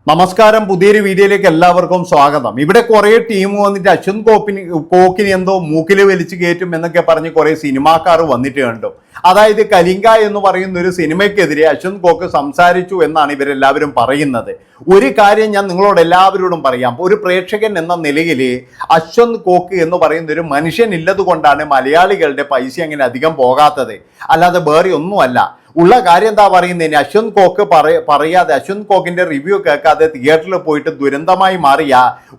നമസ്കാരം, പുതിയൊരു വീഡിയോയിലേക്ക് എല്ലാവർക്കും സ്വാഗതം. ഇവിടെ കുറെ ടീം വന്നിട്ട് അശ്വന്ത് കോക്കിന് എന്തോ മൂക്കില് വലിച്ചു കയറ്റും എന്നൊക്കെ പറഞ്ഞ് കുറെ സിനിമാക്കാർ വന്നിട്ട് കണ്ടു. അതായത് കലിംഗ എന്ന് പറയുന്ന ഒരു സിനിമയ്ക്കെതിരെ അശ്വന്ത് കോക്ക് സംസാരിച്ചു എന്നാണ് ഇവരെല്ലാവരും പറയുന്നത്. ഒരു കാര്യം ഞാൻ നിങ്ങളോട് എല്ലാവരോടും പറയാം, ഒരു പ്രേക്ഷകൻ എന്ന നിലയിൽ അശ്വന്ത് കോക്ക് എന്ന് പറയുന്ന ഒരു മനുഷ്യൻ ഇല്ലത് കൊണ്ടാണ് മലയാളികളുടെ പൈസ അങ്ങനെ അധികം പോകാത്തത്, അല്ലാതെ വേറെ ഒന്നുമല്ല. ഉള്ള കാര്യം എന്താ പറയുന്നതിന്, അശ്വന്ത് കോക്ക് പറയാതെ അശ്വന്ത് കോക്കിന്റെ റിവ്യൂ കേൾക്കാതെ തിയേറ്ററിൽ പോയിട്ട് ദുരന്തമായി മാറിയ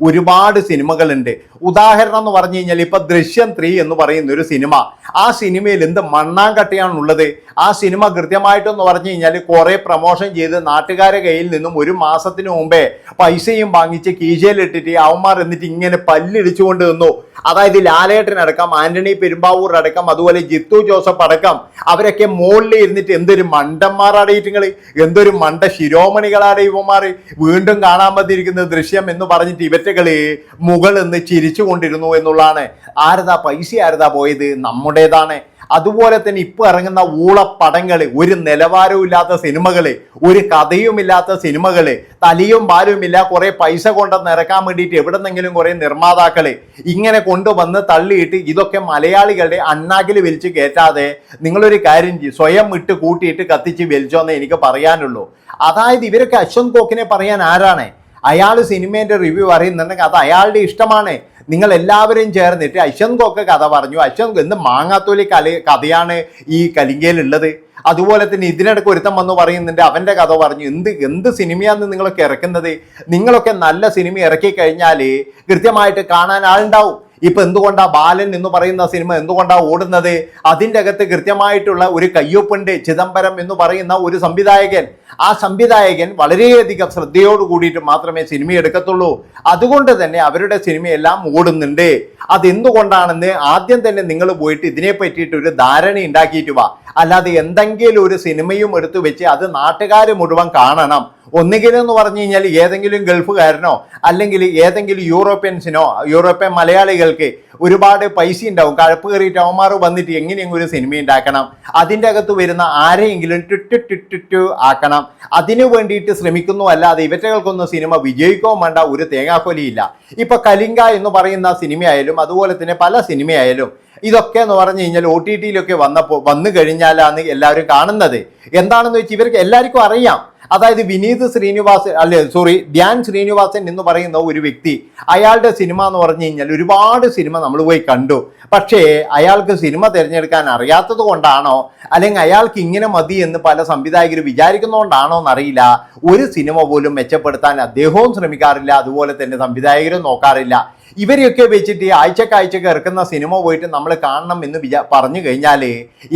ഒരുപാട് സിനിമകളുണ്ട്. ഉദാഹരണം എന്ന് പറഞ്ഞു കഴിഞ്ഞാൽ ഇപ്പൊ ദൃശ്യം 3 എന്ന് പറയുന്ന ഒരു സിനിമ, ആ സിനിമയിൽ എന്ത് മണ്ണാങ്കട്ടയാണുള്ളത്. ആ സിനിമ കൃത്യമായിട്ടെന്ന് പറഞ്ഞു കഴിഞ്ഞാൽ കുറെ പ്രൊമോഷൻ ചെയ്ത് നാട്ടുകാരെ കയ്യിൽ നിന്നും ഒരു മാസത്തിന് മുമ്പേ പൈസയും വാങ്ങിച്ച് കീശയിലിട്ടിട്ട് അവന്മാർ എന്നിട്ട് ഇങ്ങനെ പല്ലിടിച്ചുകൊണ്ട് നിന്നു. അതായത് ലാലേട്ടൻ അടക്കം, ആന്റണി പെരുമ്പാവൂർ അടക്കം, അതുപോലെ ജിത്തു ജോസഫ് അടക്കം, അവരൊക്കെ മുകളിൽ ഇരുന്നിട്ട് എന്തൊരു മണ്ടന്മാരാടയിട്ടുങ്ങൾ, എന്തൊരു മണ്ട ശിരോമണികളാണ് ഇവന്മാർ. വീണ്ടും കാണാൻ പറ്റിയിരിക്കുന്ന ദൃശ്യം എന്ന് പറഞ്ഞിട്ട് ഇവറ്റകള് മുകളിൽ നിന്ന് ചിരിച്ചുകൊണ്ടിരുന്നു എന്നുള്ളതാണ്. ആരതാ പൈസ, ആരതാ പോയത്? നമ്മുടേതാണ്. അതുപോലെ തന്നെ ഇപ്പൊ ഇറങ്ങുന്ന ഊളപ്പടങ്ങള്, ഒരു നിലവാരവും ഇല്ലാത്ത സിനിമകള്, ഒരു കഥയുമില്ലാത്ത സിനിമകള്, തലിയും പാലുമില്ല, കുറെ പൈസ കൊണ്ടുവന്ന് ഇറക്കാൻ വേണ്ടിയിട്ട് എവിടെന്നെങ്കിലും കുറെ നിർമ്മാതാക്കള് ഇങ്ങനെ കൊണ്ടുവന്ന് തള്ളിയിട്ട് ഇതൊക്കെ മലയാളികളുടെ അണ്ണാക്കിൽ വലിച്ചു കയറ്റാതെ നിങ്ങളൊരു കാര്യം ചെയ്യും, സ്വയം ഇട്ട് കൂട്ടിയിട്ട് കത്തിച്ച് വലിച്ചോന്നേ എനിക്ക് പറയാനുള്ളൂ. അതായത് ഇവരൊക്കെ അശ്വന്ത് കോക്കിനെ പറയാൻ ആരാണ്? അയാൾ സിനിമേന്റെ റിവ്യൂ അറിയുന്നുണ്ടെങ്കിൽ അത് അയാളുടെ ഇഷ്ടമാണ്. നിങ്ങൾ എല്ലാവരും ചേർന്നിട്ട് അശ്വന്ത് കോക്ക് കഥ പറഞ്ഞു. അശ്വന്ത് എന്ത് മാങ്ങാത്തോലി കഥയാണ് ഈ കലിംഗയിലുള്ളത്. അതുപോലെ തന്നെ ഇതിനിടയ്ക്ക് ഒരുത്തം വന്ന് പറയുന്നുണ്ട് അവന്റെ കഥ പറഞ്ഞു. എന്ത് സിനിമയാന്ന് നിങ്ങളൊക്കെ ഇറക്കുന്നത്? നിങ്ങളൊക്കെ നല്ല സിനിമ ഇറക്കി കഴിഞ്ഞാൽ കൃത്യമായിട്ട് കാണാൻ ആളുണ്ടാവും. ഇപ്പൊ എന്തുകൊണ്ടാ ബാലൻ എന്ന് പറയുന്ന സിനിമ എന്തുകൊണ്ടാ ഓടുന്നത്? അതിൻ്റെ അകത്ത് കൃത്യമായിട്ടുള്ള ഒരു കയ്യൊപ്പുണ്ട്. ചിദംബരം എന്ന് പറയുന്ന ഒരു സംവിധായകൻ, ആ സംവിധായകൻ വളരെയധികം ശ്രദ്ധയോട് കൂടിയിട്ട് മാത്രമേ സിനിമ എടുക്കത്തുള്ളൂ. അതുകൊണ്ട് തന്നെ അവരുടെ സിനിമയെല്ലാം ഓടുന്നുണ്ട്. അതെന്തുകൊണ്ടാണെന്ന് ആദ്യം തന്നെ നിങ്ങൾ പോയിട്ട് ഇതിനെ പറ്റിയിട്ട് ഒരു ധാരണ ഉണ്ടാക്കിയിട്ട് വാ. അല്ലാതെ എന്തെങ്കിലും ഒരു സിനിമയും എടുത്തു വെച്ച് അത് നാട്ടുകാർ മുഴുവൻ കാണണം. ഒന്നുകിൽ എന്ന് പറഞ്ഞു കഴിഞ്ഞാൽ ഏതെങ്കിലും ഗൾഫുകാരനോ അല്ലെങ്കിൽ ഏതെങ്കിലും യൂറോപ്യൻ മലയാളികൾക്ക് ഒരുപാട് പൈസ ഉണ്ടാവും, കഴപ്പ് കയറിയിട്ട് അവന്മാർ വന്നിട്ട് എങ്ങനെയെങ്കിലും ഒരു സിനിമ ഉണ്ടാക്കണം. അതിൻ്റെ അകത്ത് വരുന്ന ആരെയെങ്കിലും ടുറ്റു ആക്കണം. അതിനു വേണ്ടിയിട്ട് ശ്രമിക്കുന്നു. അല്ലാതെ ഇവറ്റകൾക്കൊന്നും സിനിമ വിജയിക്കുകയും വേണ്ട, ഒരു തേങ്ങാക്കൊലിയില്ല. ഇപ്പൊ കലിംഗ എന്ന് പറയുന്ന സിനിമയായാലും അതുപോലെ തന്നെ പല സിനിമയായാലും ഇതൊക്കെ എന്ന് പറഞ്ഞു കഴിഞ്ഞാൽ OTT-യിലൊക്കെ വന്നു കഴിഞ്ഞാലാണ് എല്ലാവരും കാണുന്നത്. എന്താണെന്ന് വെച്ചാൽ ഇവർക്ക് എല്ലാവർക്കും അറിയാം. അതായത് ധ്യാൻ ശ്രീനിവാസൻ എന്ന് പറയുന്ന ഒരു വ്യക്തി, അയാളുടെ സിനിമ എന്ന് പറഞ്ഞു കഴിഞ്ഞാൽ ഒരുപാട് സിനിമ നമ്മൾ പോയി കണ്ടു. പക്ഷേ അയാൾക്ക് സിനിമ തിരഞ്ഞെടുക്കാൻ അറിയാത്തത് കൊണ്ടാണോ അല്ലെങ്കിൽ അയാൾക്ക് ഇങ്ങനെ മതി എന്ന് പല സംവിധായകർ വിചാരിക്കുന്നതുകൊണ്ടാണോ എന്നറിയില്ല, ഒരു സിനിമ പോലും മെച്ചപ്പെടുത്താൻ അദ്ദേഹവും ശ്രമിക്കാറില്ല, അതുപോലെ തന്നെ സംവിധായകരും നോക്കാറില്ല. ഇവരെയൊക്കെ വെച്ചിട്ട് ആഴ്ചക്കാഴ്ചക്ക് ഇറക്കുന്ന സിനിമ പോയിട്ട് നമ്മൾ കാണണം എന്ന് പറഞ്ഞു കഴിഞ്ഞാൽ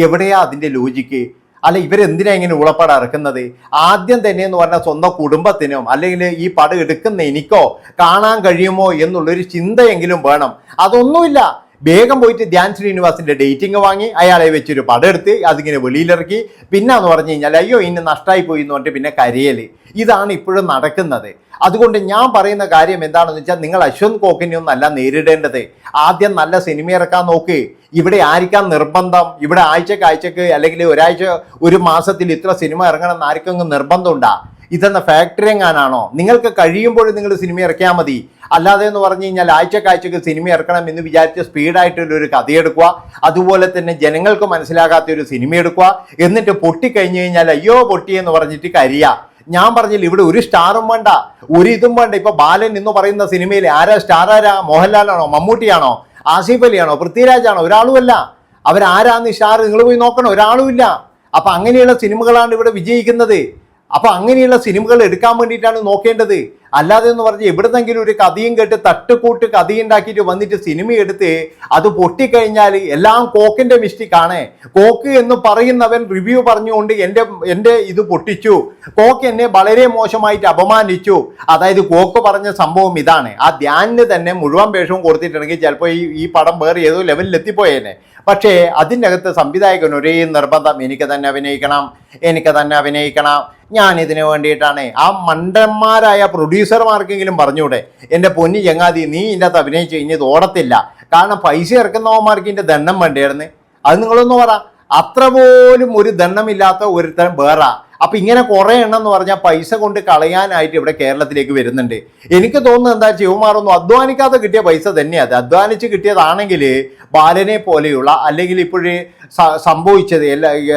എവിടെയാ അതിൻ്റെ ലോജിക്ക്? അല്ല, ഇവരെന്തിനാ ഇങ്ങനെ ഉളപ്പടം ഇറക്കുന്നത്? ആദ്യം തന്നെ എന്ന് പറഞ്ഞാൽ സ്വന്തം കുടുംബത്തിനും അല്ലെങ്കിൽ ഈ പടം എടുക്കുന്ന എനിക്കോ കാണാൻ കഴിയുമോ എന്നുള്ളൊരു ചിന്തയെങ്കിലും വേണം. അതൊന്നുമില്ല. വേഗം പോയിട്ട് ധ്യാൻ ശ്രീനിവാസിന്റെ ഡേറ്റിംഗ് വാങ്ങി അയാളെ വെച്ചൊരു പടം എടുത്ത് അതിങ്ങനെ വെളിയിലിറക്കി. പിന്നെ എന്ന് പറഞ്ഞു കഴിഞ്ഞാൽ അയ്യോ ഇന്ന് നഷ്ടമായി പോയി എന്ന് പറഞ്ഞിട്ട് പിന്നെ കരയല്. ഇതാണ് ഇപ്പോഴും നടക്കുന്നത്. അതുകൊണ്ട് ഞാൻ പറയുന്ന കാര്യം എന്താണെന്ന് വെച്ചാൽ, നിങ്ങൾ അശ്വന്ത് കോക്കിനെയൊന്നും അല്ല നേരിടേണ്ടത്. ആദ്യം നല്ല സിനിമ ഇറക്കാൻ നോക്ക്. ഇവിടെ ആയിരിക്കാം നിർബന്ധം? ഇവിടെ ആഴ്ചക്ക് അല്ലെങ്കിൽ ഒരു മാസത്തിൽ ഇത്ര സിനിമ ഇറങ്ങണം എന്ന് ആർക്കെങ്കിലും നിർബന്ധമുണ്ടാ? ഇതെന്ന ഫാക്ടറി എങ്ങാനാണോ? നിങ്ങൾക്ക് കഴിയുമ്പോൾ നിങ്ങൾ സിനിമ ഇറക്കിയാൽ മതി. അല്ലാതെ എന്ന് പറഞ്ഞു കഴിഞ്ഞാൽ ആഴ്ചക്ക് സിനിമ ഇറക്കണം എന്ന് വിചാരിച്ച് സ്പീഡായിട്ടുള്ളൊരു കഥയെടുക്കുക, അതുപോലെ തന്നെ ജനങ്ങൾക്ക് മനസ്സിലാകാത്ത ഒരു സിനിമ എടുക്കുക, എന്നിട്ട് പൊട്ടിക്കഴിഞ്ഞു കഴിഞ്ഞാൽ അയ്യോ പൊട്ടിയെന്ന് പറഞ്ഞിട്ട് കരിയ. ഞാൻ പറഞ്ഞില്ല, ഇവിടെ ഒരു സ്റ്റാറും വേണ്ട, ഒരു ഇതും വേണ്ട. ഇപ്പൊ ബാലൻ എന്ന് പറയുന്ന സിനിമയിൽ ആരാ സ്റ്റാർ? ആരാ? മോഹൻലാലാണോ, മമ്മൂട്ടിയാണോ, ആസിഫ് അലിയാണോ, പൃഥ്വിരാജാണോ? ഒരാളുമല്ല. അവരാരാന്ന് സ്റ്റാർ നിങ്ങൾ പോയി നോക്കണം, ഒരാളുമില്ല. അപ്പൊ അങ്ങനെയുള്ള സിനിമകളാണ് ഇവിടെ വിജയിക്കുന്നത്. അപ്പൊ അങ്ങനെയുള്ള സിനിമകൾ എടുക്കാൻ വേണ്ടിയിട്ടാണ് നോക്കേണ്ടത്. അല്ലാതെ എന്ന് പറഞ്ഞ് എവിടുന്നെങ്കിലും ഒരു കഥയും കേട്ട് തട്ടുകൂട്ട് കഥയുണ്ടാക്കിയിട്ട് വന്നിട്ട് സിനിമ എടുത്ത് അത് പൊട്ടിക്കഴിഞ്ഞാൽ എല്ലാം കോക്കിന്റെ മിസ്റ്റേക്കാണ്. കോക്ക് എന്ന് പറയുന്നവൻ റിവ്യൂ പറഞ്ഞുകൊണ്ട് എൻ്റെ ഇത് പൊട്ടിച്ചു, കോക്ക് എന്നെ വളരെ മോശമായിട്ട് അപമാനിച്ചു. അതായത് കോക്ക് പറഞ്ഞ സംഭവം ഇതാണ്. ആ ധ്യാനിന് തന്നെ മുഴുവൻ വേഷവും കൊടുത്തിട്ടുണ്ടെങ്കിൽ ചിലപ്പോൾ ഈ പടം വേറെ ഏതോ ലെവലിൽ എത്തിപ്പോയേനെ. പക്ഷേ അതിൻ്റെ അകത്ത് സംവിധായകൻ ഒരേ നിർബന്ധം, എനിക്ക് തന്നെ അഭിനയിക്കണം. ഞാൻ ഇതിനു വേണ്ടിയിട്ടാണ്. ആ മണ്ടന്മാരായ പ്രൊഡ്യൂസർമാർക്കെങ്കിലും പറഞ്ഞൂടെ, എൻ്റെ പൊന്നി ചങ്ങാതി നീ ഇതിൻ്റെ അകത്ത് അഭിനയിച്ചു കഴിഞ്ഞത് ഓടത്തില്ല. കാരണം പൈസ ഇറക്കുന്നവന്മാർക്ക് ഇതിൻ്റെ ദണ്ണം വേണ്ടിയായിരുന്നു. അത് നിങ്ങളൊന്ന് പറ. അത്ര പോലും ഒരു ദണ്ണമില്ലാത്ത ഒരുത്തരം വേറെ അപ്പം ഇങ്ങനെ കുറേ എണ്ണം എന്ന് പറഞ്ഞാൽ പൈസ കൊണ്ട് കളയാനായിട്ട് ഇവിടെ കേരളത്തിലേക്ക് വരുന്നുണ്ട്. എനിക്ക് തോന്നുന്നത് എന്താ, ശിവകുമാറൊന്നും അധ്വാനിക്കാതെ കിട്ടിയ പൈസ തന്നെയാണ്. അത് അധ്വാനിച്ച് കിട്ടിയതാണെങ്കിൽ ബാലനെ പോലെയുള്ള, അല്ലെങ്കിൽ ഇപ്പോഴേ സംഭവിച്ചത്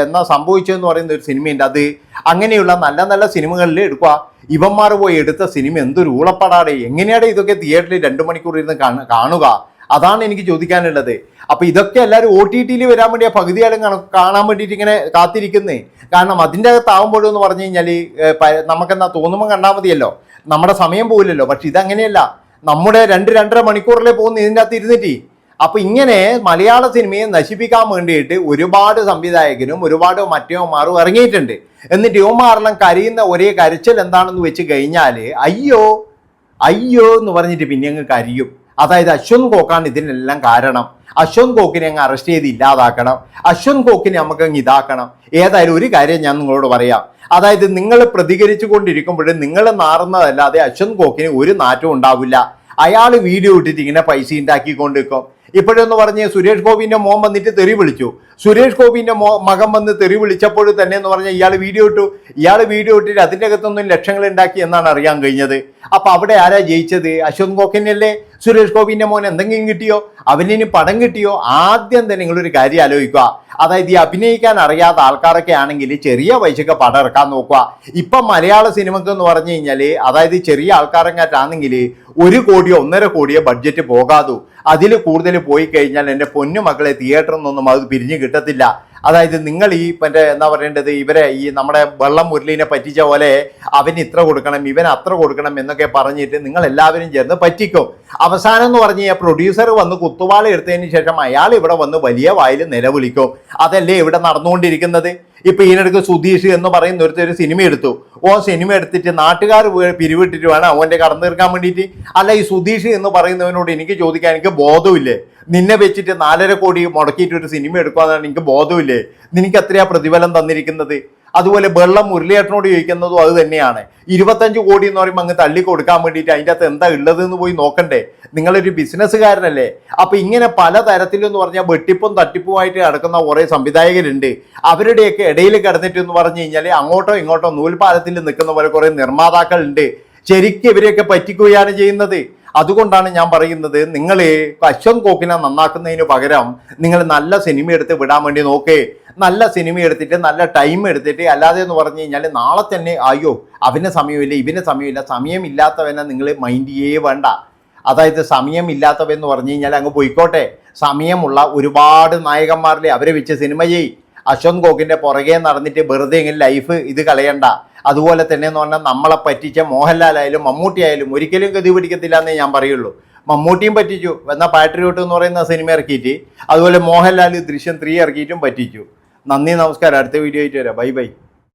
എന്നാ സംഭവിച്ചതെന്ന് പറയുന്ന ഒരു സിനിമയുണ്ട്, അത് അങ്ങനെയുള്ള നല്ല നല്ല സിനിമകളിൽ എടുക്കുക. ഇവന്മാർ പോയി എടുത്ത സിനിമ എന്തൊരു ഊളപ്പടാടെ, എങ്ങനെയാണ് ഇതൊക്കെ തിയേറ്ററിൽ 2 മണിക്കൂർ ഇരുന്ന് കാണുക? അതാണ് എനിക്ക് ചോദിക്കാനുള്ളത്. അപ്പൊ ഇതൊക്കെ എല്ലാവരും OTT വരാൻ വേണ്ടി ആ പകുതിയാലും കാണാൻ വേണ്ടിയിട്ട് ഇങ്ങനെ കാത്തിരിക്കുന്നേ. കാരണം അതിൻ്റെ അകത്താവുമ്പോഴും എന്ന് പറഞ്ഞു കഴിഞ്ഞാൽ നമുക്കെന്താ തോന്നുമ്പോൾ കണ്ടാൽ മതിയല്ലോ, നമ്മുടെ സമയം പോകില്ലല്ലോ. പക്ഷെ ഇതങ്ങനെയല്ല, നമ്മുടെ 2-2.5 മണിക്കൂറിലേ പോകുന്ന ഇതിൻ്റെ അകത്ത് ഇരുന്നിട്ട്. അപ്പൊ ഇങ്ങനെ മലയാള സിനിമയെ നശിപ്പിക്കാൻ വേണ്ടിയിട്ട് ഒരുപാട് സംവിധായകരും ഒരുപാട് മറ്റേമാരും ഇറങ്ങിയിട്ടുണ്ട്. എന്നിട്ട് യുവമാരെല്ലാം കരയുന്ന ഒരേ കരച്ചിൽ എന്താണെന്ന് വെച്ച് കഴിഞ്ഞാൽ അയ്യോ അയ്യോ എന്ന് പറഞ്ഞിട്ട് പിന്നെ അങ്ങ് കരയും. അതായത് അശ്വന്ത് കോക്കാണ് ഇതിനെല്ലാം കാരണം. അശ്വന്ത് കോക്കിനെ അങ്ങ് അറസ്റ്റ് ചെയ്ത് ഇല്ലാതാക്കണം, അശ്വന്ത് കോക്കിനെ നമുക്ക് അങ്ങ് ഇതാക്കണം. ഏതായാലും ഒരു കാര്യം ഞാൻ നിങ്ങളോട് പറയാം, അതായത് നിങ്ങൾ പ്രതികരിച്ചു കൊണ്ടിരിക്കുമ്പോഴും നിങ്ങൾ നാറുന്നതല്ലാതെ അശ്വന്ത് കോക്കിന് ഒരു നാറ്റവും ഉണ്ടാവില്ല. അയാൾ വീഡിയോ ഇട്ടിട്ട് ഇങ്ങനെ പൈസ ഉണ്ടാക്കിക്കൊണ്ടിരിക്കും. ഇപ്പോഴെന്ന് പറഞ്ഞ് സുരേഷ് ഗോപിന്റെ മോൻ വന്നിട്ട് തെറി വിളിച്ചു. സുരേഷ് ഗോപിന്റെ മകൻ വന്ന് തെറി വിളിച്ചപ്പോൾ തന്നെ എന്ന് പറഞ്ഞാൽ ഇയാൾ വീഡിയോ ഇട്ടിട്ട് അതിൻ്റെ അകത്തൊന്നും ലക്ഷങ്ങൾ ഉണ്ടാക്കി എന്നാണ് അറിയാൻ കഴിഞ്ഞത്. അപ്പൊ അവിടെ ആരാ ജയിച്ചത്? അശ്വന്ത് കോക്കിനല്ലേ? സുരേഷ് ഗോപിന്റെ മോൻ എന്തെങ്കിലും കിട്ടിയോ? അവനിന് പടം കിട്ടിയോ? ആദ്യം തന്നെ നിങ്ങളൊരു കാര്യം ആലോചിക്കുക, അതായത് ഈ അഭിനയിക്കാൻ അറിയാത്ത ആൾക്കാരൊക്കെ ആണെങ്കിൽ ചെറിയ പൈസക്ക് പടം ഇറക്കാൻ നോക്കുക. ഇപ്പം മലയാള സിനിമക്ക് എന്ന് പറഞ്ഞു കഴിഞ്ഞാൽ, അതായത് ചെറിയ ആൾക്കാരെങ്ങാറ്റാണെങ്കിൽ 1 കോടിയോ 1.5 കോടിയോ ബഡ്ജറ്റ് പോകാതു. അതിൽ കൂടുതൽ പോയി കഴിഞ്ഞാൽ എൻ്റെ പൊന്നു മക്കളെ തിയേറ്ററിൽ നിന്നൊന്നും അത് പിരിഞ്ഞു കിട്ടത്തില്ല. അതായത് നിങ്ങൾ ഈ മറ്റേ എന്താ പറയേണ്ടത്, ഇവരെ ഈ നമ്മുടെ വെള്ളം മുരളീനെ പറ്റിച്ച പോലെ അവന് ഇത്ര കൊടുക്കണം ഇവൻ അത്ര കൊടുക്കണം എന്നൊക്കെ പറഞ്ഞിട്ട് നിങ്ങൾ എല്ലാവരും ചേർന്ന് പറ്റിക്കും. അവസാനം എന്ന് പറഞ്ഞ് കഴിഞ്ഞാൽ പ്രൊഡ്യൂസർ വന്ന് കുത്തുവാള എടുത്തതിന് ശേഷം അയാൾ ഇവിടെ വന്ന് വലിയ വായിൽ നിലവിളിക്കും. അതല്ലേ ഇവിടെ നടന്നുകൊണ്ടിരിക്കുന്നത്. ഇപ്പൊ ഇതിനിടയ്ക്ക് സുധീഷ് എന്ന് പറയുന്ന ഒരു സിനിമ എടുത്തു. സിനിമ എടുത്തിട്ട് നാട്ടുകാർ പിരിവിട്ടിട്ട് വേണം അവൻ്റെ കടന്നു തീർക്കാൻ വേണ്ടിയിട്ട്. അല്ല, ഈ സുധീഷ് എന്ന് പറയുന്നവനോട് എനിക്ക് ചോദിക്കാൻ, എനിക്ക് ബോധമില്ലേ? നിന്നെ വെച്ചിട്ട് 4.5 കോടി മുടക്കിയിട്ട് ഒരു സിനിമ എടുക്കാന്നാണ് എനിക്ക് ബോധമില്ലേ? നിനക്ക് എത്രയാ പ്രതിഫലം തന്നിരിക്കുന്നത്? അതുപോലെ വെള്ളം മുരളിയേട്ടനോട് ചോദിക്കുന്നതും അത് തന്നെയാണ്. 25 കോടി എന്ന് പറയുമ്പോൾ അങ്ങ് തള്ളി കൊടുക്കാൻ വേണ്ടിയിട്ട് അതിൻ്റെ അകത്ത് എന്താ ഉള്ളതെന്ന് പോയി നോക്കണ്ടേ? നിങ്ങളൊരു ബിസിനസ്സുകാരനല്ലേ? അപ്പൊ ഇങ്ങനെ പല തരത്തിലെന്ന് പറഞ്ഞാൽ വെട്ടിപ്പും തട്ടിപ്പുമായിട്ട് നടക്കുന്ന കുറേ സംവിധായകരുണ്ട്. അവരുടെയൊക്കെ ഇടയിൽ കിടന്നിട്ട് എന്ന് പറഞ്ഞു കഴിഞ്ഞാൽ അങ്ങോട്ടോ ഇങ്ങോട്ടോ നൂൽപാലത്തിൽ നിൽക്കുന്ന പോലെ കുറേ നിർമ്മാതാക്കളുണ്ട്. ശരിക്കും ഇവരെയൊക്കെ പറ്റിക്കുകയാണ് ചെയ്യുന്നത്. അതുകൊണ്ടാണ് ഞാൻ പറയുന്നത്, നിങ്ങൾ അശ്വന്ത് കോക്കിനെ നന്നാക്കുന്നതിന് പകരം നിങ്ങൾ നല്ല സിനിമ എടുത്ത് വിടാൻ വേണ്ടി നോക്കേ. നല്ല സിനിമ എടുത്തിട്ട് നല്ല ടൈം എടുത്തിട്ട്, അല്ലാതെ എന്ന് പറഞ്ഞു കഴിഞ്ഞാൽ നാളെ തന്നെ അയ്യോ അവന് സമയമില്ല ഇവന് സമയമില്ല, സമയമില്ലാത്തവനെ നിങ്ങൾ മൈൻഡ് ചെയ്യേ വേണ്ട. അതായത് സമയമില്ലാത്തവെന്ന് പറഞ്ഞു കഴിഞ്ഞാൽ അങ്ങ് പോയിക്കോട്ടെ. സമയമുള്ള ഒരുപാട് നായകന്മാരിലെ അവരെ വെച്ച് സിനിമ ചെയ്. അശ്വന്ത് കോക്കിൻ്റെ പുറകെ നടന്നിട്ട് വെറുതെ എങ്ങനെ ലൈഫ് ഇത് കളയണ്ട. അതുപോലെ തന്നെ എന്ന് പറഞ്ഞാൽ നമ്മളെ പറ്റിച്ച മോഹൻലാൽ ആയാലും മമ്മൂട്ടി ആയാലും ഒരിക്കലും ഗതി പിടിക്കത്തില്ല എന്നേ ഞാൻ പറയുള്ളൂ. മമ്മൂട്ടിയും പറ്റിച്ചു, എന്നാൽ പാട്രിയോട്ട് എന്ന് പറയുന്ന സിനിമ ഇറക്കിയിട്ട്, അതുപോലെ മോഹൻലാൽ ദൃശ്യം 3 ഇറക്കിയിട്ടും പറ്റിച്ചു. നന്ദി, നമസ്കാരം. അടുത്ത വീഡിയോ ആയിട്ട് വരാം. Bye bye.